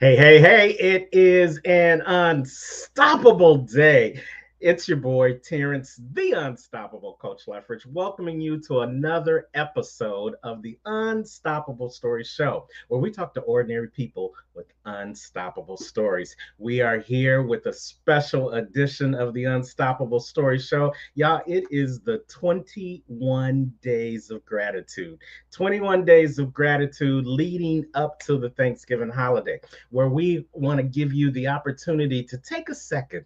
Hey, hey, hey, it is an unstoppable day. It's your boy, Terrence, the Unstoppable Coach Leffridge, welcoming you to another episode of the Unstoppable Story Show, where we talk to ordinary people with unstoppable stories. We are here with a special edition of the Unstoppable Story Show. Y'all, it is the 21 Days of Gratitude. 21 Days of Gratitude leading up to the Thanksgiving holiday, where we want to give you the opportunity to take a second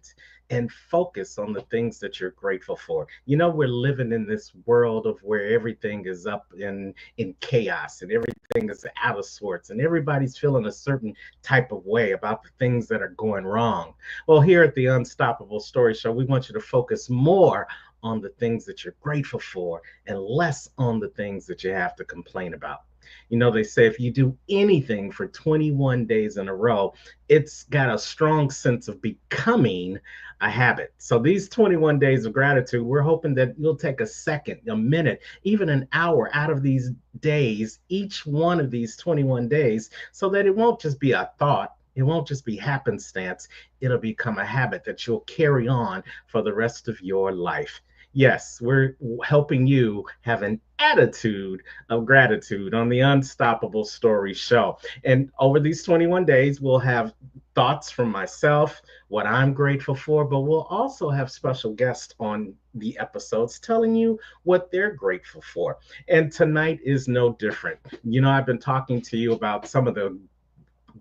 and focus on the things that you're grateful for. You know, we're living in this world of where everything is up in chaos and everything is out of sorts and everybody's feeling a certain type of way about the things that are going wrong. Well, here at the Unstoppable Story Show, we want you to focus more on the things that you're grateful for and less on the things that you have to complain about. You know, they say if you do anything for 21 days in a row, it's got a strong sense of becoming a habit. So these 21 days of gratitude, we're hoping that you'll take a second, a minute, even an hour out of these days, each one of these 21 days, so that it won't just be a thought. It won't just be happenstance. It'll become a habit that you'll carry on for the rest of your life. Yes, we're helping you have an attitude of gratitude on the Unstoppable Story Show. And over these 21 days, we'll have thoughts from myself, what I'm grateful for, but we'll also have special guests on the episodes telling you what they're grateful for. And tonight is no different. You know, I've been talking to you about some of the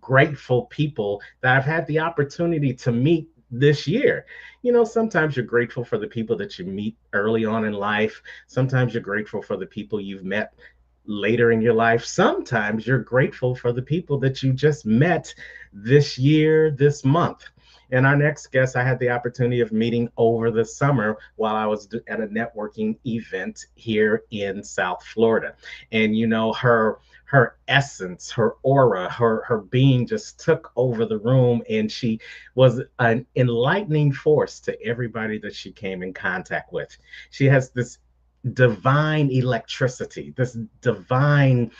grateful people that I've had the opportunity to meet this year. You know, sometimes you're grateful for the people that you meet early on in life. Sometimes you're grateful for the people you've met later in your life. Sometimes you're grateful for the people that you just met this year, this month. And our next guest, I had the opportunity of meeting over the summer while I was at a networking event here in South Florida. And you know, her essence, her aura, her being just took over the room, and she was an enlightening force to everybody that she came in contact with. She has this divine electricity, this divine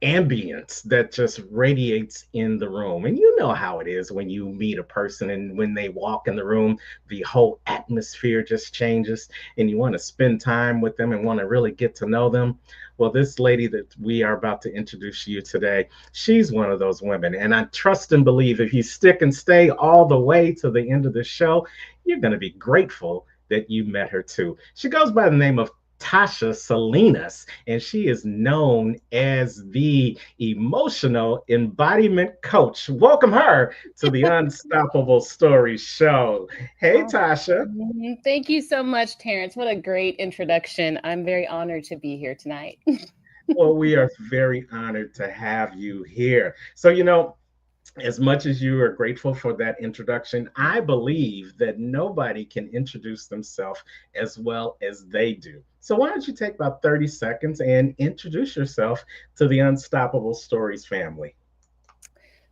ambience that just radiates in the room. And you know how it is when you meet a person and when they walk in the room, the whole atmosphere just changes and you want to spend time with them and want to really get to know them. Well, this lady that we are about to introduce you today, she's one of those women. And I trust and believe if you stick and stay all the way to the end of the show, you're going to be grateful that you met her too. She goes by the name of Tasha Salinas, and she is known as the emotional embodiment coach. Welcome her to the Unstoppable Story Show. Hey, Oh, Tasha. thank you so much, Terrence. What a great introduction. I'm very honored to be here tonight. Well, we are very honored to have you here. So, you know, as much as you are grateful for that introduction, I believe that nobody can introduce themselves as well as they do. So, why don't you take about 30 seconds and introduce yourself to the Unstoppable Stories family?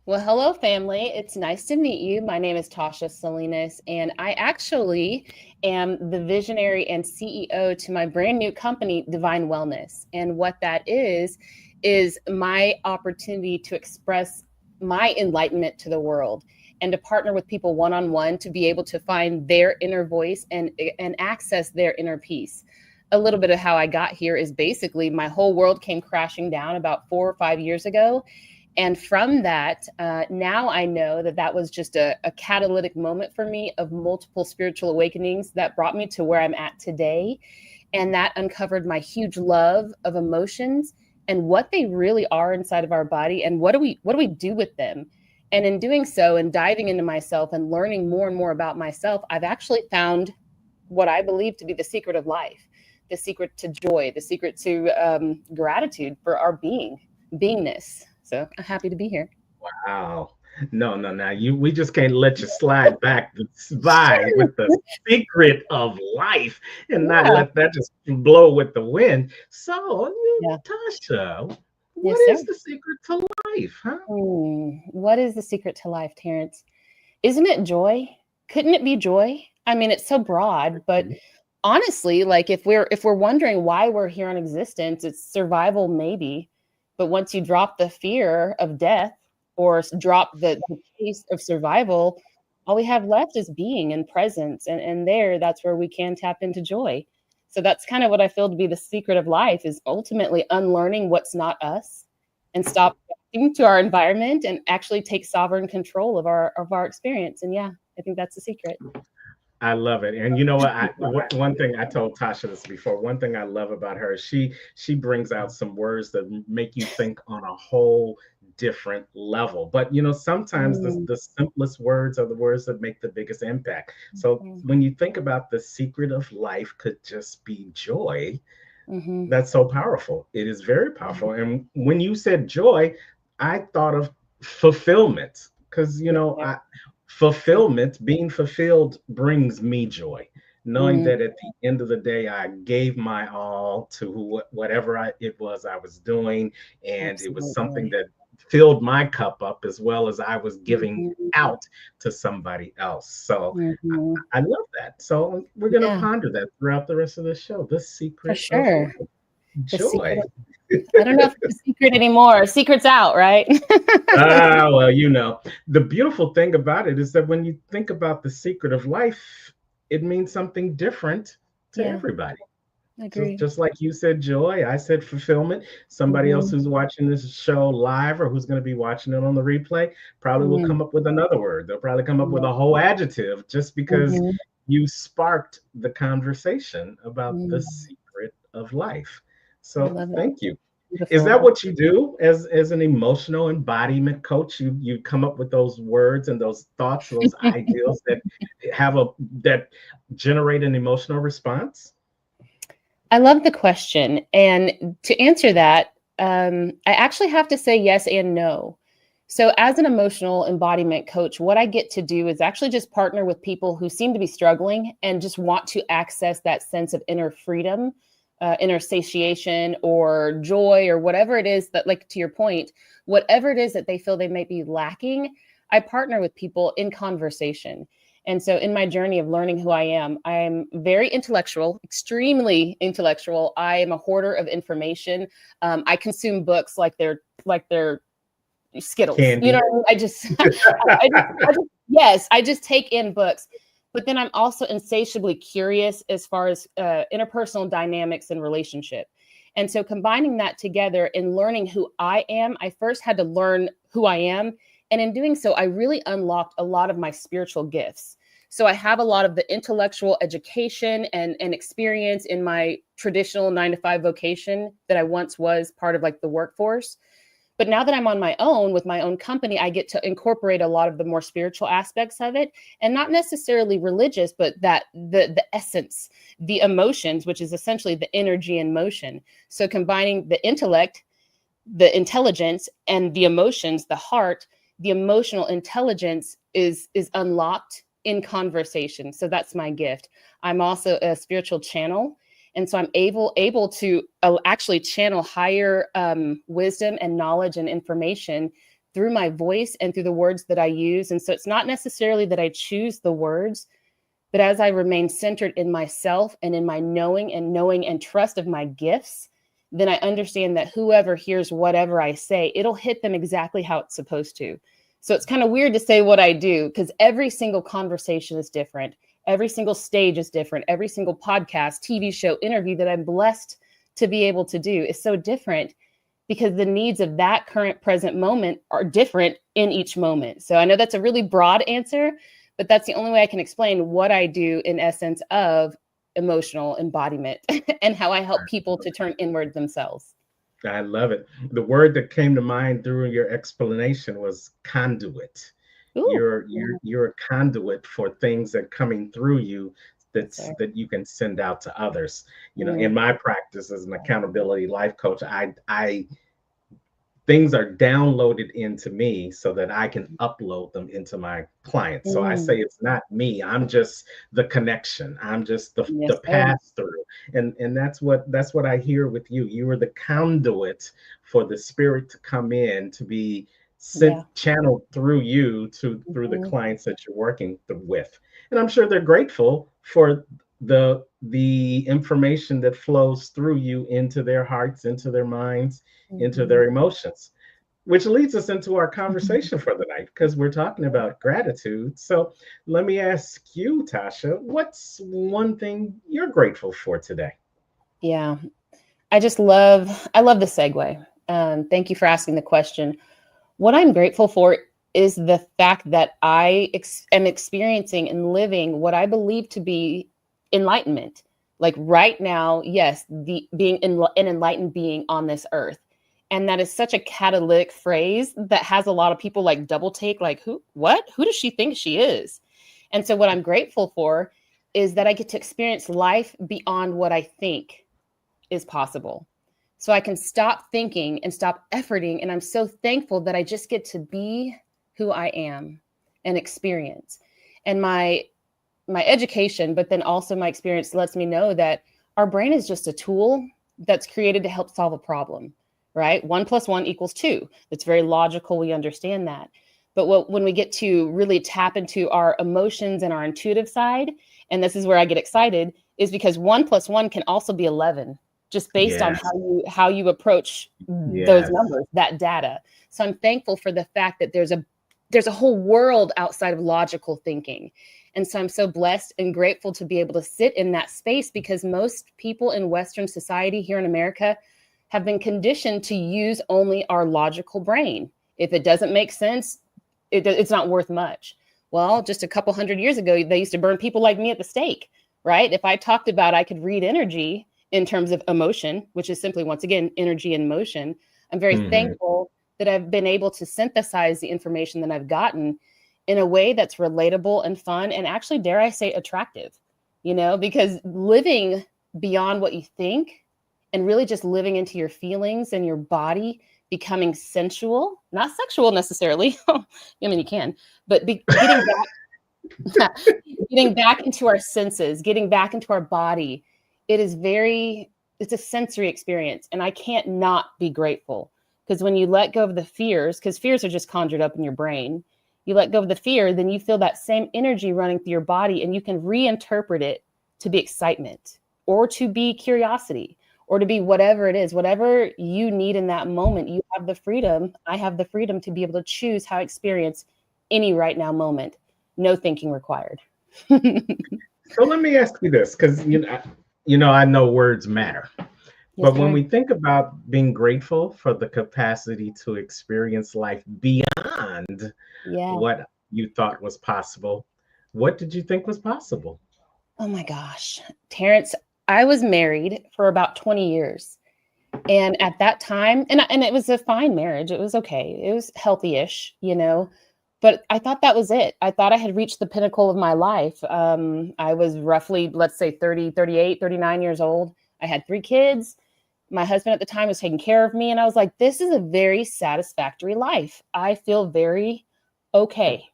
Well, hello, family. It's nice to meet you. My name is Tasha Salinas, and I actually am the visionary and CEO to my brand new company, Divine Wellness. And what that is my opportunity to express my enlightenment to the world and to partner with people one on one to be able to find their inner voice and access their inner peace. A little bit of how I got here is basically my whole world came crashing down about 4 or 5 years ago, and from that, now I know that that was just a catalytic moment for me of multiple spiritual awakenings that brought me to where I'm at today. And that uncovered my huge love of emotions and what they really are inside of our body and what do we do with them. And in doing so and diving into myself and learning more and more about myself, I've actually found what I believe to be the secret of life, the secret to joy, the secret to gratitude for our beingness. So I'm happy to be here. Wow. No, no, no. We just can't let you slide back by Sure. with the secret of life and not Yeah. let that just blow with the wind. So, Yeah. Tasha, what Yes, sir. is the secret to life, huh? What is the secret to life, Terrence? Isn't it joy? Couldn't it be joy? I mean, it's so broad, but honestly, like if we're wondering why we're here on existence, it's survival maybe. But once you drop the fear of death, or drop the pace of survival, all we have left is being and presence. And there, that's where we can tap into joy. So that's kind of what I feel to be the secret of life, is ultimately unlearning what's not us and stop reacting to our environment and actually take sovereign control of our experience. And yeah, I think that's the secret. I love it. And you know what? One thing I told Tasha this before. One thing I love about her is she brings out some words that make you think on a whole different level. But you know, sometimes Mm, the simplest words are the words that make the biggest impact. So mm, when you think about the secret of life could just be joy, mhm. that's so powerful. It is very powerful. And when you said joy, I thought of fulfillment because, you know, Yeah. fulfillment, being fulfilled brings me joy. Knowing Mm, that at the end of the day, I gave my all to whatever it was I was doing, and it was something absolutely. that filled my cup up as well as I was giving Mhm, out to somebody else. So mhm. I love that. So we're going to Yeah, ponder that throughout the rest of the show. The for secret of sure. life. The secret Joy. of, I don't know if it's a secret anymore. Secret's out, right? Ah, well, you know, the beautiful thing about it is that when you think about the secret of life, it means something different to Yeah, everybody. I agree. Just like you said joy, I said fulfillment. Somebody else Mhm, who's watching this show live or who's going to be watching it on the replay probably will mhm, come up with another word. They'll probably come up with yeah, a whole adjective just because mhm, you sparked the conversation about the mm. secret of life. I So love it. thank you. Is Beautiful. that what you do as an emotional embodiment coach? You come up with those words and those thoughts, those ideals that have a that generate an emotional response? I love the question. And to answer that, I actually have to say yes and no. So, as an emotional embodiment coach, what I get to do is actually just partner with people who seem to be struggling and just want to access that sense of inner freedom, inner satiation, or joy, or whatever it is that, like to your point, whatever it is that they feel they might be lacking. I partner with people in conversation. And so, in my journey of learning who I am very intellectual, extremely intellectual. I am a hoarder of information. I consume books like they're Skittles. You know Candy. what I mean? Yes, I just take in books. But then I'm also insatiably curious as far as interpersonal dynamics and relationship. And so combining that together and learning who I am, I first had to learn who I am. And in doing so, I really unlocked a lot of my spiritual gifts. So I have a lot of the intellectual education and experience in my traditional 9 to 5 vocation that I once was part of, like, the workforce. But now that I'm on my own with my own company, I get to incorporate a lot of the more spiritual aspects of it, and not necessarily religious, but that the essence, the emotions, which is essentially the energy in motion. So combining the intellect, the intelligence, and the emotions, the heart, the emotional intelligence is unlocked in conversation. So that's my gift. I'm also a spiritual channel, and so I'm able to actually channel higher wisdom and knowledge and information through my voice and through the words that I use. And so it's not necessarily that I choose the words, but as I remain centered in myself and in my knowing and trust of my gifts, then I understand that whoever hears whatever I say, it'll hit them exactly how it's supposed to. So it's kind of weird to say what I do, because every single conversation is different. Every single stage is different. Every single podcast, TV show, interview that I'm blessed to be able to do is so different, because the needs of that current present moment are different in each moment. So I know that's a really broad answer, but that's the only way I can explain what I do in essence of emotional embodiment and how I help people to turn inward themselves. I love it. The word that came to mind through your explanation was conduit. Ooh, You're a conduit for things that coming through you yes, sir. that you can send out to others. You know, in Mm, my practice as an accountability life coach, I things are downloaded into me so that I can upload them into my clients. So I mm, say it's not me. I'm just the connection. I'm just the yes, sir. pass through. And that's what I hear with you. You are the conduit for the spirit to come in to be sent Yeah. channeled through you to through the Mhm, clients that you're working with. And I'm sure they're grateful for the information that flows through you into their hearts, into their minds, into mhm, their emotions. which leads us into our conversation for the night because we're talking about gratitude. So let me ask you, Tasha, what's one thing you're grateful for today? Yeah, I love the segue. Thank you for asking the question. What I'm grateful for is the fact that am experiencing and living what I believe to be enlightenment. Like right now, yes, the being an enlightened being on this earth. And that is such a catalytic phrase that has a lot of people like double take, like, who, what? Who does she think she is? And so, what I'm grateful for is that I get to experience life beyond what I think is possible. So I can stop thinking and stop efforting. And I'm so thankful that I just get to be who I am and experience. And my education, but then also my experience lets me know that our brain is just a tool that's created to help solve a problem, right? 1 + 1 = 2. It's very logical. We understand that. But when we get to really tap into our emotions and our intuitive side, and this is where I get excited, is because 1 + 1 can also be 11, just based on Yes, how you approach those yes. numbers, that data. So I'm thankful for the fact that there's a whole world outside of logical thinking. And so I'm so blessed and grateful to be able to sit in that space because most people in Western society here in America have been conditioned to use only our logical brain. If it doesn't make sense, it's not worth much. Well, just a couple hundred years ago, they used to burn people like me at the stake, right? If I talked about I could read energy in terms of emotion, which is simply, once again, energy and motion, I'm very Hmm. thankful that I've been able to synthesize the information that I've gotten in a way that's relatable and fun and actually, dare I say, attractive, because living beyond what you think and really just living into your feelings and your body, becoming sensual, not sexual necessarily. I mean, you can, but getting back into our senses, getting back into our body, it's a sensory experience. And I can't not be grateful because when you let go of the fears, because fears are just conjured up in your brain, you let go of the fear, then you feel that same energy running through your body and you can reinterpret it to be excitement or to be curiosity or to be whatever it is, whatever you need in that moment. You have the freedom. I have the freedom to be able to choose how I experience any right now moment. No thinking required. So let me ask you this, because I know words matter. Yes, But when sir. we think about being grateful for the capacity to experience life beyond Yeah. what you thought was possible, what did you think was possible? Oh my gosh. Terrence, I was married for about 20 years. And at that time, and it was a fine marriage. It was okay. It was healthy-ish. But I thought that was it. I thought I had reached the pinnacle of my life. I was roughly, let's say 30, 38, 39 years old. I had 3 kids. My husband at the time was taking care of me. And I was like, this is a very satisfactory life. I feel very okay.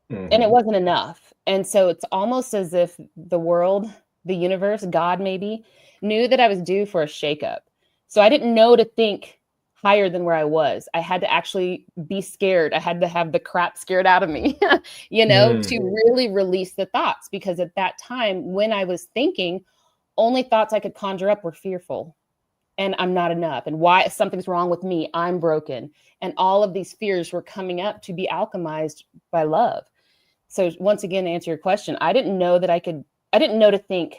And it Hmm. wasn't enough. And so it's almost as if the world, the universe, God maybe, knew that I was due for a shakeup. So I didn't know to think higher than where I was. I had to actually be scared. I had to have the crap scared out of me, Mm. to really release the thoughts. Because at that time, when I was thinking, only thoughts I could conjure up were fearful. And I'm not enough. And why something's wrong with me. I'm broken. And all of these fears were coming up to be alchemized by love. So once again, to answer your question, I didn't know to think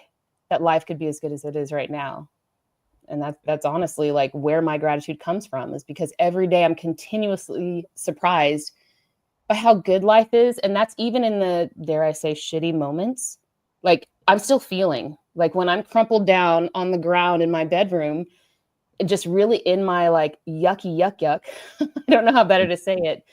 that life could be as good as it is right now. And that's honestly like where my gratitude comes from, is because every day I'm continuously surprised by how good life is. And that's even in the, dare I say, shitty moments. Like I'm still feeling like when I'm crumpled down on the ground in my bedroom, just really in my like yucky yuck yuck. I don't know how better to say it.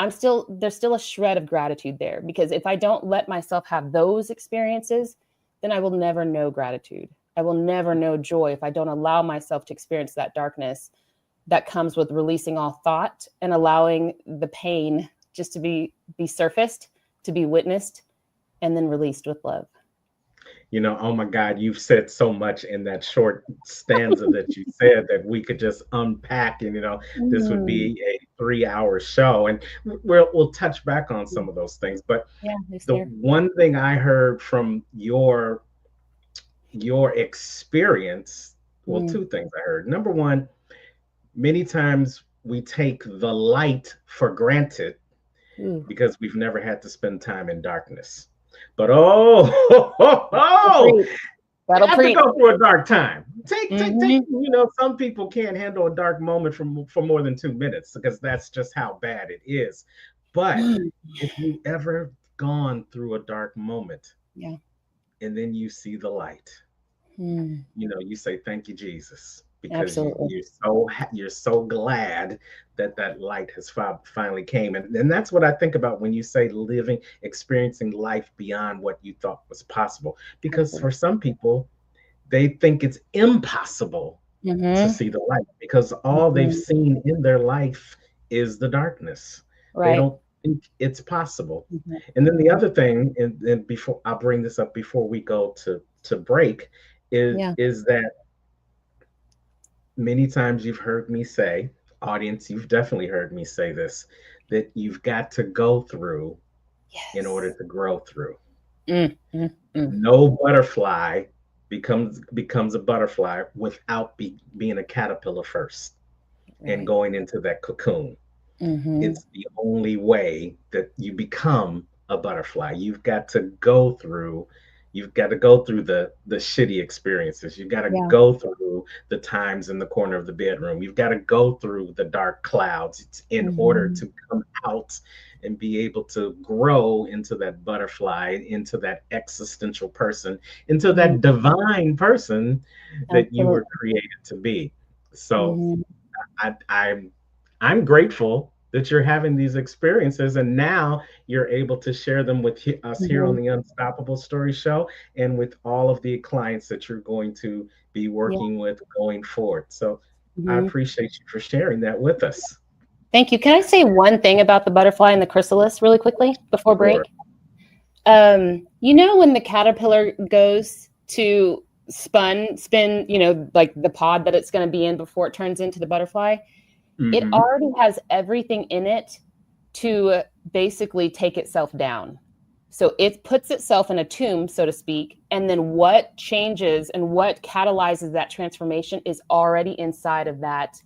There's still a shred of gratitude there, because if I don't let myself have those experiences, then I will never know gratitude. I will never know joy if I don't allow myself to experience that darkness that comes with releasing all thought and allowing the pain just to be surfaced, to be witnessed, and then released with love. Oh my God, you've said so much in that short stanza that you said that we could just unpack, and this would Mm. be a 3-hour show, and we'll touch back on some of those things. But Yeah, yes, the dear. one thing I heard from your experience, well, Mm. two things I heard. Number one, many times we take the light for granted Ooh, because we've never had to spend time in darkness. But oh, that'll preach. you That'll have to preach. go through a dark time. Take. Mm-hmm. Some people can't handle a dark moment for more than 2 minutes because that's just how bad it is. But if you ever gone through a dark moment Yeah. and then you see the light, Mm, you say thank you, Jesus, because absolutely. you're so glad that that light has finally came, and that's what I think about when you say living, experiencing life beyond what you thought was possible. Because Absolutely. for some people, they think it's impossible to Mm-hmm. see the light because all they've Mm-hmm. seen in their life is the darkness. They Right. don't think it's possible. Mm-hmm. And then the Mm-hmm. other thing, and before I'll bring this up before we go to break, Yeah. is that many times you've heard me say, audience, you've definitely heard me say this, that you've got to go through in order Yes. to grow through. Mm, mm, mm. No butterfly becomes a butterfly without being a caterpillar first and Right. going into that cocoon. Mm-hmm. It's the only way that you become a butterfly. You've got to go through the shitty experiences. You've got to Yeah. go through the times in the corner of the bedroom. You've got to go through the dark clouds in order Mm-hmm. to come out and be able to grow into that butterfly, into that existential person, into Mm-hmm. that divine person that you were Absolutely. created to be. So Mm-hmm. I, I'm grateful that you're having these experiences, and now you're able to share them with us here on Mm-hmm. the Unstoppable Story Show, and with all of the clients that you're going to be Yeah. working with going forward. So I Mm-hmm. appreciate you for sharing that with us. Thank you. Can I say one thing about the butterfly and the chrysalis really quickly before Sure. break? When the caterpillar goes to spin, like the pod that it's going to be in before it turns into the butterfly, it Mm-hmm. already has everything in it to basically take itself down. So it puts itself in a tomb, so to speak, and then what changes and what catalyzes that transformation is already inside of that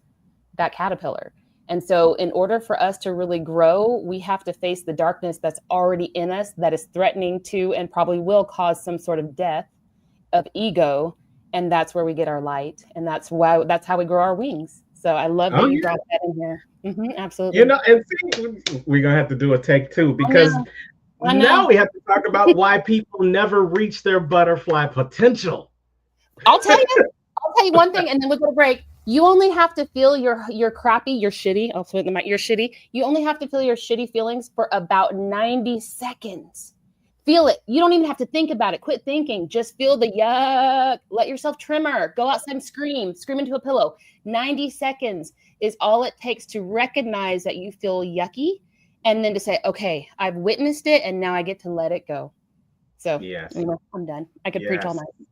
caterpillar. And so in order for us to really grow, we have to face the darkness that's already in us that is threatening to and probably will cause some sort of death of ego. And that's where we get our light. And that's how we grow our wings. So I love Oh that you yeah. brought that in here. Absolutely. And see, we're gonna have to do a take two I because know. I now know. we have to talk about why people never reach their butterfly potential. I'll tell you. I'll tell you one thing, and then we'll go to break. You only have to feel your crappy, your shitty. I'll put them out. Your shitty. You only have to feel your shitty feelings for about 90 seconds. Feel it. You don't even have to think about it. Quit thinking. Just feel the yuck. Let yourself tremor. Go outside and scream into a pillow. 90 seconds is all it takes to recognize that you feel yucky, and then to say, "Okay, I've witnessed it, and now I get to let it go." So, Yes. I'm done. I could preach all Yes. night.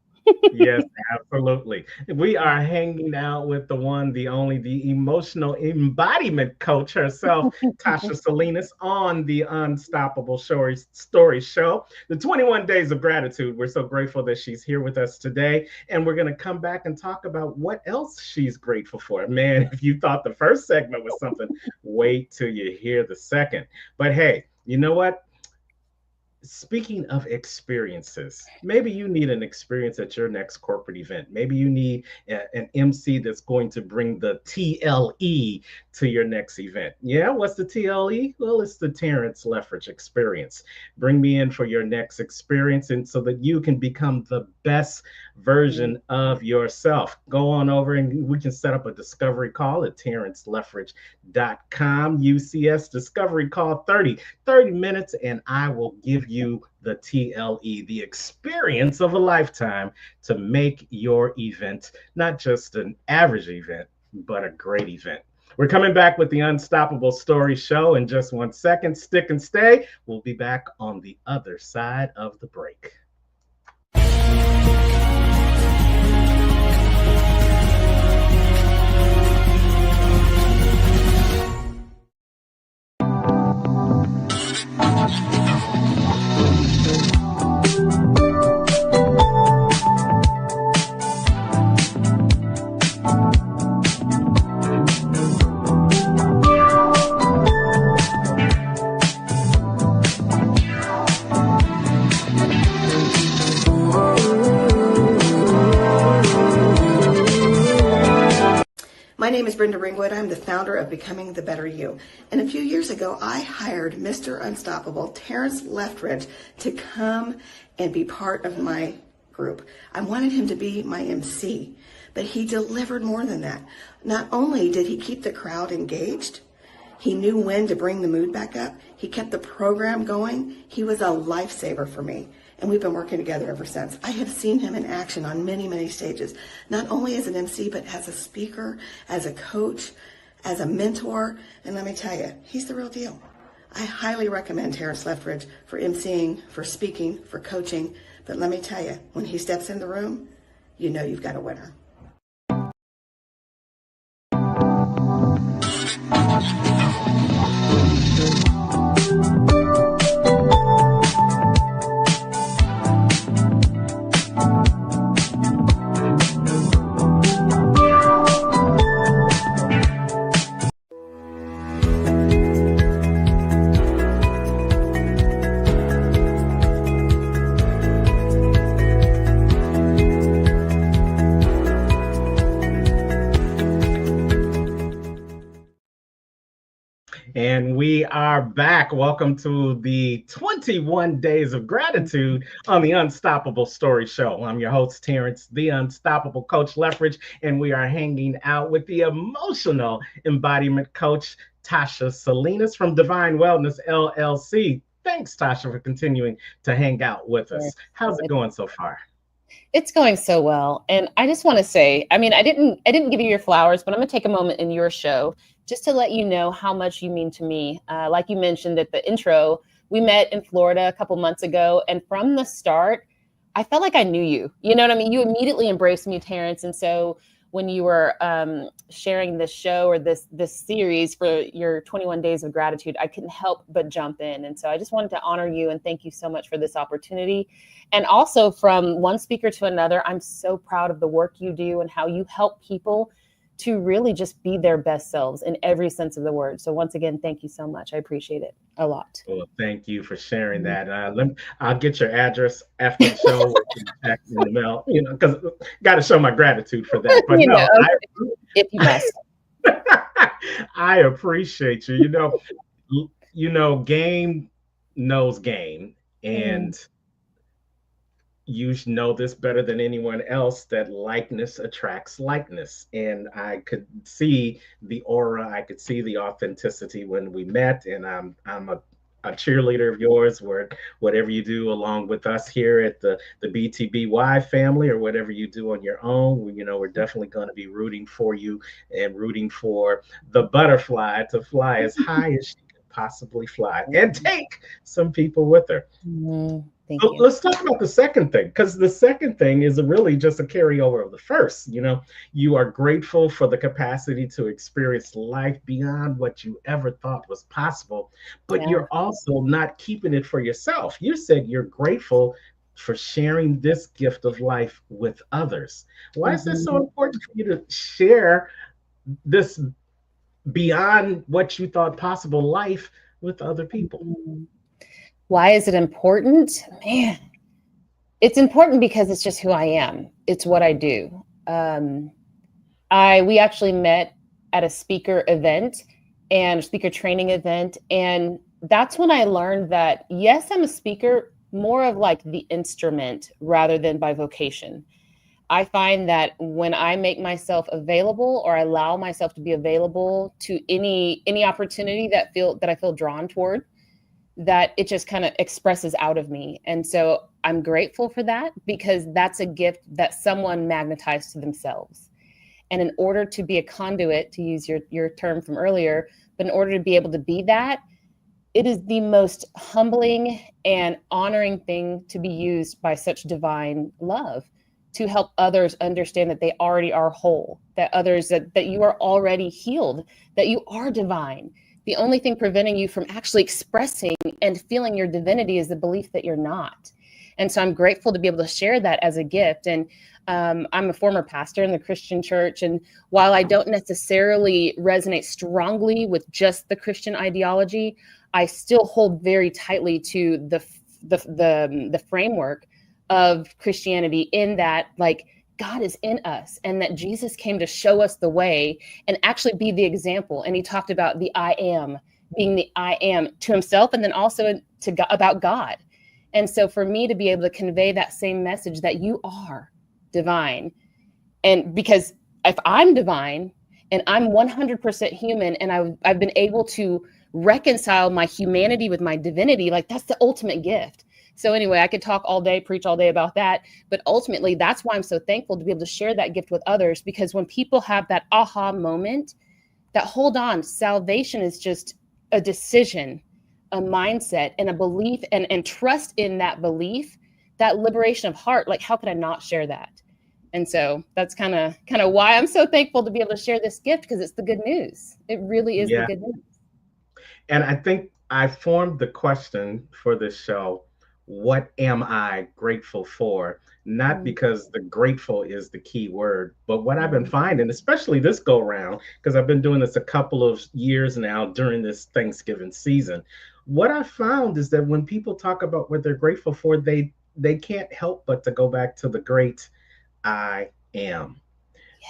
Yes, absolutely. We are hanging out with the one, the only, the emotional embodiment coach herself, Tasha Salinas, on the Unstoppable Story Show, the 21 Days of Gratitude. We're so grateful that she's here with us today. And we're going to come back and talk about what else she's grateful for. Man, if you thought the first segment was something, wait till you hear the second. But hey, you know what? Speaking of experiences, maybe you need an experience at your next corporate event. Maybe you need an MC that's going to bring the TLE to your next event. Yeah, what's the TLE? Well, it's the Terrence Leffridge experience. Bring me in for your next experience, and so that you can become the best version of yourself. Go on over and we can set up a discovery call at terrenceleffridge.com. UCS Discovery Call 30 minutes, and I will give you the TLE, the experience of a lifetime, to make your event not just an average event, but a great event. We're coming back with the Unstoppable Story Show in just 1 second. Stick and stay. We'll be back on the other side of the break. My name is Brenda Ringwood. I'm the founder of Becoming the Better You. And a few years ago, I hired Mr. Unstoppable, Terrence Leftridge, to come and be part of my group. I wanted him to be my MC, but he delivered more than that. Not only did he keep the crowd engaged, he knew when to bring the mood back up. He kept the program going. He was a lifesaver for me. And we've been working together ever since. I have seen him in action on many, many stages, not only as an MC, but as a speaker, as a coach, as a mentor. And let me tell you, he's the real deal. I highly recommend Terrence Leftridge for MCing, for speaking, for coaching. But let me tell you, when he steps in the room, you know you've got a winner. And we are back. Welcome to the 21 Days of Gratitude on the Unstoppable Story Show. I'm your host, Terrence, the Unstoppable Coach Leftridge, and we are hanging out with the emotional embodiment coach, Tasha Salinas from Divine Wellness, LLC. Thanks, Tasha, for continuing to hang out with us. How's it going so far? It's going so well. And I just want to say, I didn't give you your flowers, but I'm going to take a moment in your show just to let you know how much you mean to me. Like you mentioned at the intro, we met in Florida a couple months ago. And from the start, I felt like I knew you. You know what I mean? You immediately embraced me, Terrence. And so when you were sharing this show or this series for your 21 Days of Gratitude, I couldn't help but jump in. And so I just wanted to honor you and thank you so much for this opportunity. And also from one speaker to another, I'm so proud of the work you do and how you help people to really just be their best selves in every sense of the word. So once again, thank you so much. I appreciate it a lot. Well, thank you for sharing that. I'll get your address after the show in the mail, because got to show my gratitude for that. But no, if you must. I appreciate you. Game knows game, and you know this better than anyone else, that likeness attracts likeness. And I could see the aura, I could see the authenticity when we met. And I'm a cheerleader of yours, where whatever you do along with us here at the BTBY family, or whatever you do on your own, we're definitely going to be rooting for you and rooting for the butterfly to fly as high as she could possibly fly and take some people with her. Thank you. Let's talk about the second thing, because the second thing is really just a carryover of the first. You are grateful for the capacity to experience life beyond what you ever thought was possible, but you're also not keeping it for yourself. You said you're grateful for sharing this gift of life with others. Why is this so important for you to share this beyond what you thought possible life with other people? Why is it important? Man, it's important because it's just who I am. It's what I do. We actually met at a speaker event and a speaker training event. And that's when I learned that, yes, I'm a speaker, more of like the instrument rather than by vocation. I find that when I make myself available, or I allow myself to be available to any opportunity that I feel drawn toward, that it just kind of expresses out of me. And so I'm grateful for that, because that's a gift that someone magnetized to themselves. And in order to be a conduit, to use your term from earlier, but in order to be able to be that, it is the most humbling and honoring thing to be used by such divine love to help others understand that they already are whole, that you are already healed, that you are divine. The only thing preventing you from actually expressing and feeling your divinity is the belief that you're not. And so I'm grateful to be able to share that as a gift. And I'm a former pastor in the Christian church. And while I don't necessarily resonate strongly with just the Christian ideology, I still hold very tightly to the framework of Christianity, in that, like, God is in us and that Jesus came to show us the way and actually be the example. And he talked about the I am, being the I am to himself and then also to God, about God. And so for me to be able to convey that same message that you are divine, and because if I'm divine and I'm 100% human and I've been able to reconcile my humanity with my divinity, like that's the ultimate gift. So anyway, I could talk all day, preach all day about that, but ultimately that's why I'm so thankful to be able to share that gift with others, because when people have that aha moment, that hold on, salvation is just a decision, a mindset, and a belief, and trust in that belief, that liberation of heart. Like, how could I not share that? And so that's kind of why I'm so thankful to be able to share this gift, because it's the good news. It really is the Yeah. good news. And I think I formed the question for this show: what am I grateful for? Not because the grateful is the key word, but what I've been finding, especially this go round, because I've been doing this a couple of years now during this Thanksgiving season. What I found is that when people talk about what they're grateful for, they can't help but to go back to the great I am.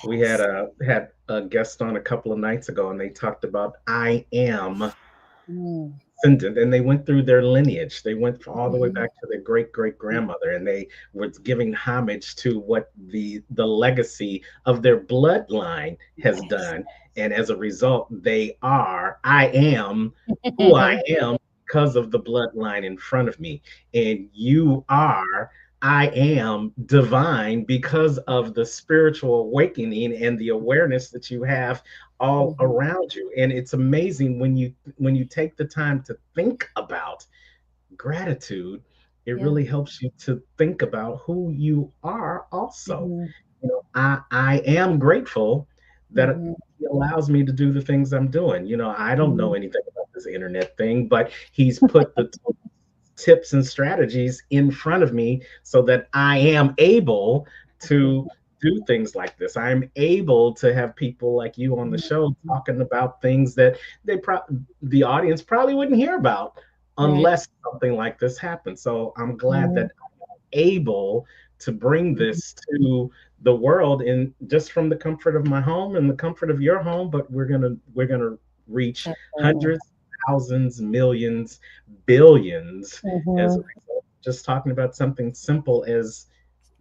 We Yes. had a guest on a couple of nights ago, and they talked about I am Mm. descendant, and they went through their lineage. They went all the way Mhm. back to their great great grandmother, and they were giving homage to what the legacy of their bloodline has Yes. done. And as a result, I am who I am because of the bloodline in front of me. And you are, I am divine because of the spiritual awakening and the awareness that you have all Mhm. around you. And it's amazing when you take the time to think about gratitude, it Yeah. really helps you to think about who you are also. Mhm. I am grateful that Mhm. he allows me to do the things I'm doing. I don't know Mhm. anything about this internet thing, but he's put the tips and strategies in front of me so that I am able to do things like this. I'm able to have people like you on the show Mhm. talking about things that the audience probably wouldn't hear about Right. unless something like this happened. So I'm glad Mhm. that I'm able to bring Mhm. this to the world in just from the comfort of my home and the comfort of your home, but we're gonna reach Absolutely. hundreds, thousands, millions, billions as a Mhm. result of just talking about something simple as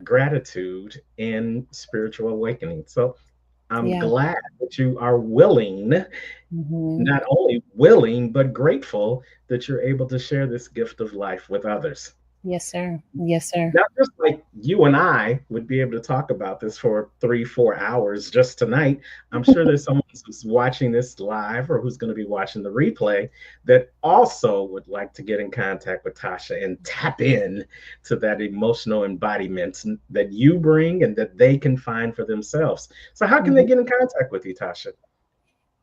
gratitude and spiritual awakening. So I'm Yeah. glad that you are willing, Mhm. not only willing, but grateful that you're able to share this gift of life with others. Yes, sir. Yes, sir. Not just like you and I would be able to talk about this for 3, 4 hours just tonight. I'm sure there's someone who's watching this live or who's going to be watching the replay that also would like to get in contact with Tasha and tap in to that emotional embodiment that you bring and that they can find for themselves. So, how can they Mhm. get in contact with you, Tasha?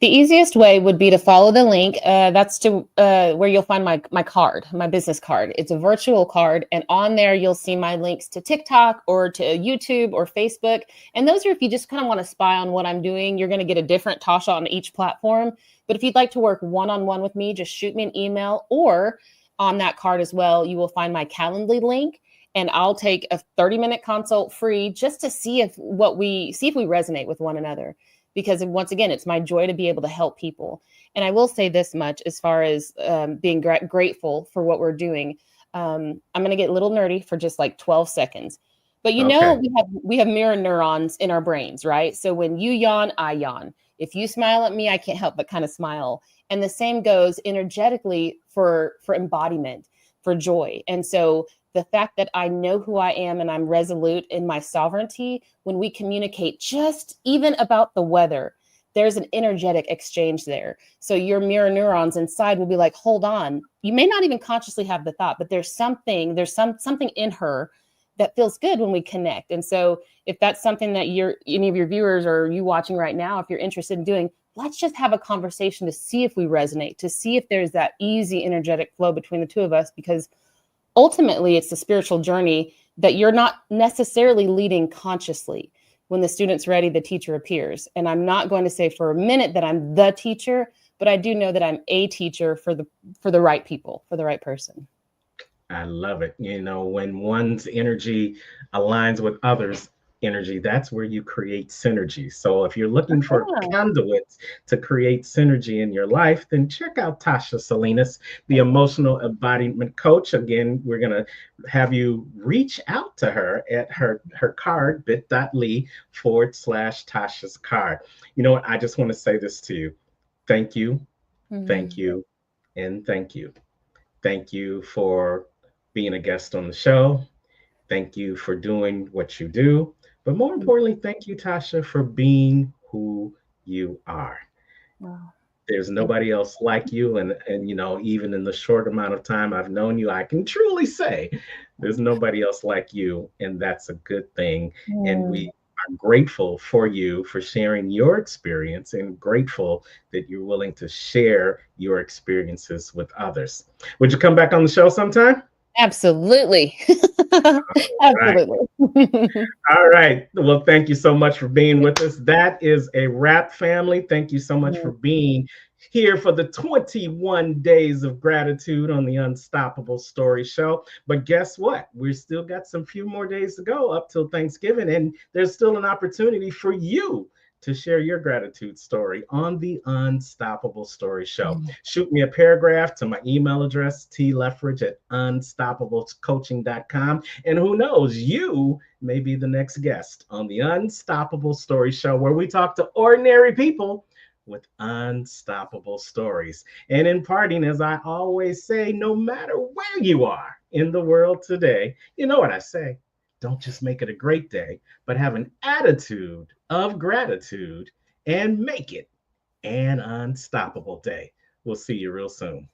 The easiest way would be to follow the link. That's to where you'll find my card, my business card. It's a virtual card, and on there you'll see my links to TikTok or to YouTube or Facebook. And those are if you just kind of want to spy on what I'm doing. You're going to get a different Tasha on each platform. But if you'd like to work one-on-one with me, just shoot me an email, or on that card as well, you will find my Calendly link. And I'll take a 30-minute consult free just to see if we resonate with one another, because once again, it's my joy to be able to help people. And I will say this much as far as being grateful for what we're doing. I'm going to get a little nerdy for just like 12 seconds. But Okay. we have mirror neurons in our brains, right? So when you yawn, I yawn. If you smile at me, I can't help but kind of smile. And the same goes energetically for embodiment, for joy. And so the fact that I know who I am and I'm resolute in my sovereignty, when we communicate just even about the weather, there's an energetic exchange there. So your mirror neurons inside will be like, hold on. You may not even consciously have the thought, but there's something in her that feels good when we connect. And so if that's something that any of your viewers or you watching right now, if you're interested in doing, let's just have a conversation to see if we resonate, to see if there's that easy energetic flow between the two of us, because ultimately it's the spiritual journey that you're not necessarily leading consciously. When the student's ready, the teacher appears. And I'm not going to say for a minute that I'm the teacher, but I do know that I'm a teacher for the right people, for the right person. I love it. When one's energy aligns with others, energy, that's where you create synergy. So if you're looking for Ah, conduits to create synergy in your life, then check out Tasha Salinas, the emotional embodiment coach. Again, we're going to have you reach out to her at her card, bit.ly/Tasha's card. You know what? I just want to say this to you. Thank you, thank mhm, you, and thank you. Thank you for being a guest on the show. Thank you for doing what you do. But more mhm. importantly, thank you, Tasha, for being who you are. Wow. There's Thank nobody else like you. And even in the short amount of time I've known you, I can truly say there's nobody else like you. And that's a good thing. And we you. are grateful for you for sharing your experience and grateful that you're willing to share your experiences with others. Would you come back on the show sometime? Absolutely. Right. Absolutely. All right. Well, thank you so much for being with us. That is a wrap, family. Thank you so much for being here for the 21 days of gratitude on the Unstoppable Story Show. But guess what? We've still got some few more days to go up till Thanksgiving, and there's still an opportunity for you to share your gratitude story on the Unstoppable Story Show. Shoot me a paragraph to my email address, tleffridge@unstoppablecoaching.com. And who knows, you may be the next guest on the Unstoppable Story Show, where we talk to ordinary people with unstoppable stories. And in parting, as I always say, no matter where you are in the world today, you know what I say. Don't just make it a great day, but have an attitude of gratitude and make it an unstoppable day. We'll see you real soon.